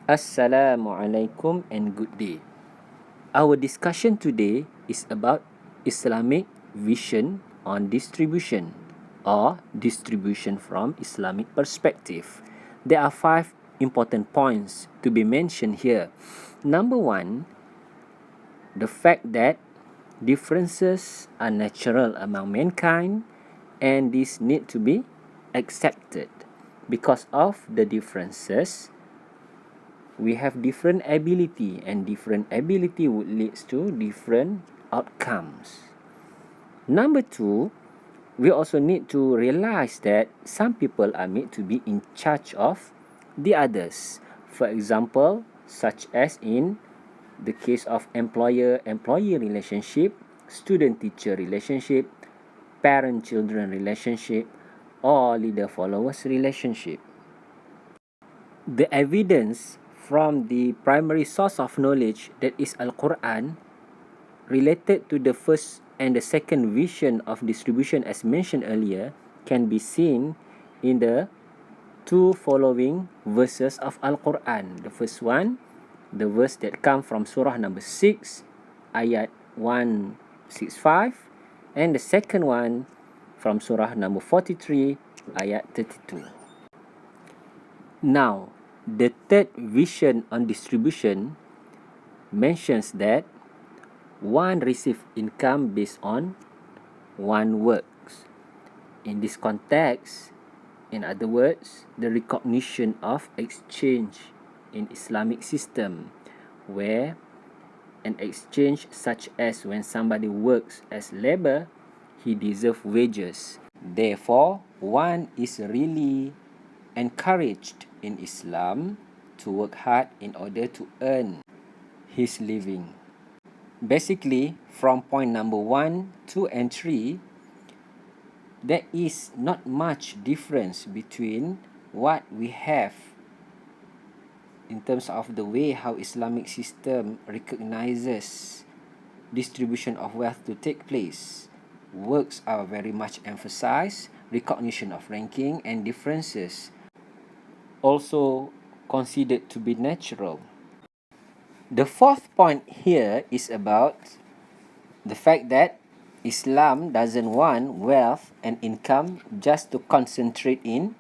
Assalamualaikum and good day. Our discussion today is about Islamic vision on distribution or distribution from Islamic perspective. There are 5 important points to be mentioned here. Number 1, the fact that differences are natural among mankind and these need to be accepted. Because of the differences, we have different ability and different ability would leads to different outcomes. Number 2, we also need to realize that some people are made to be in charge of the others. For example, such as in the case of employer-employee relationship, student-teacher relationship, parent-children relationship, or leader-followers relationship. The evidence from the primary source of knowledge, that is Al-Quran, related to the first and the second vision of distribution as mentioned earlier, can be seen in the 2 following verses of Al-Quran. The first one, the verse that come from surah number 6, ayat 165, and the second one from surah number 43, ayat 32. Now, the third vision on distribution mentions that one receives income based on one works. In this context, in other words, the recognition of exchange in Islamic system, where an exchange such as when somebody works as labor, he deserves wages. Therefore, one is really encouraged in Islam to work hard in order to earn his living. Basically, from point number 1, 2, and 3, there is not much difference between what we have in terms of the way how Islamic system recognizes distribution of wealth to take place. Works are very much emphasized, recognition of ranking and differences also considered to be natural. The fourth point here is about the fact that Islam doesn't want wealth and income just to concentrate in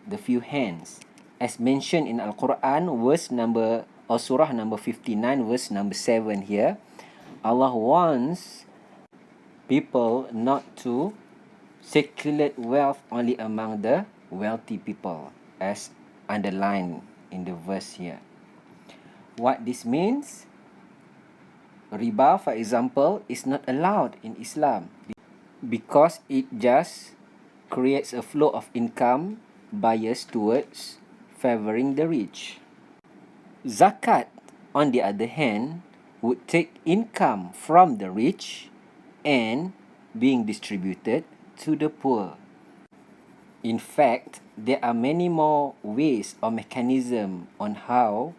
the few hands. As mentioned in Al-Quran, surah number 59, verse number 7 here, Allah wants people not to circulate wealth only among the wealthy people, as underlined in the verse here. What this means? Riba, for example, is not allowed in Islam because it just creates a flow of income biased towards favoring the rich. Zakat, on the other hand, would take income from the rich and being distributed to the poor. In fact, there are many more ways or mechanism on how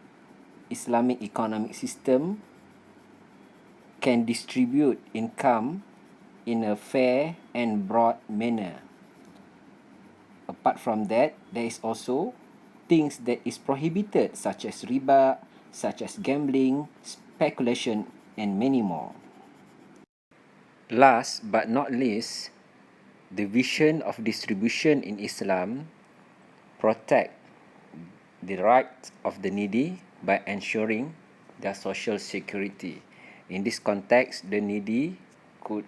Islamic economic system can distribute income in a fair and broad manner. Apart from that, there is also things that is prohibited, such as riba, such as gambling, speculation, and many more. Last but not least, the vision of distribution in Islam protect the rights of the needy by ensuring their social security. In this context, the needy could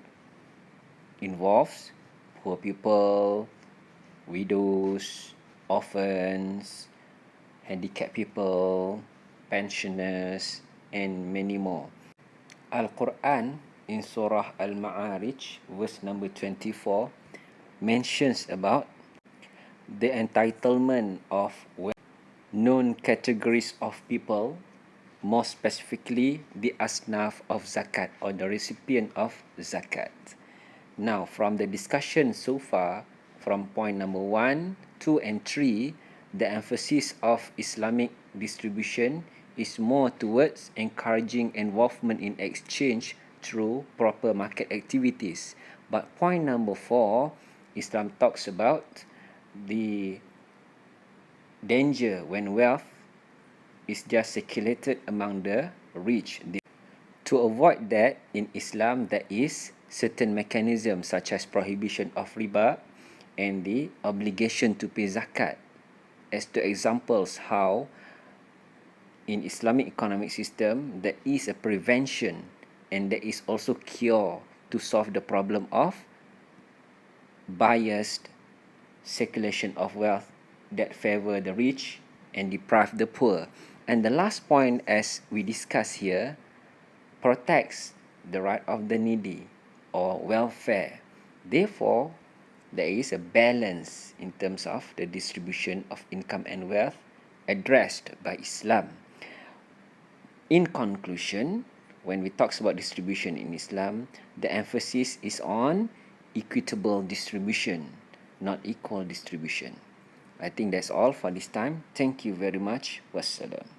involve poor people, widows, orphans, handicapped people, pensioners, and many more. Al-Quran in Surah Al-Ma'arij, verse number 24, mentions about the entitlement of known categories of people, more specifically the asnaf of zakat or the recipient of zakat. Now, from the discussion so far, from point number 1, 2, and 3, the emphasis of Islamic distribution is more towards encouraging involvement in exchange through proper market activities. But point number 4, Islam talks about the danger when wealth is just circulated among the rich. To avoid that, in Islam, there is certain mechanisms such as prohibition of riba and the obligation to pay zakat as two examples how in Islamic economic system there is a prevention and there is also cure to solve the problem of biased circulation of wealth that favor the rich and deprive the poor. And the last point, as we discuss here, protects the right of the needy or welfare. Therefore, there is a balance in terms of the distribution of income and wealth addressed by Islam. In conclusion, when we talk about distribution in Islam, the emphasis is on equitable distribution, not equal distribution. I think that's all for this time. Thank you very much. Wassalam.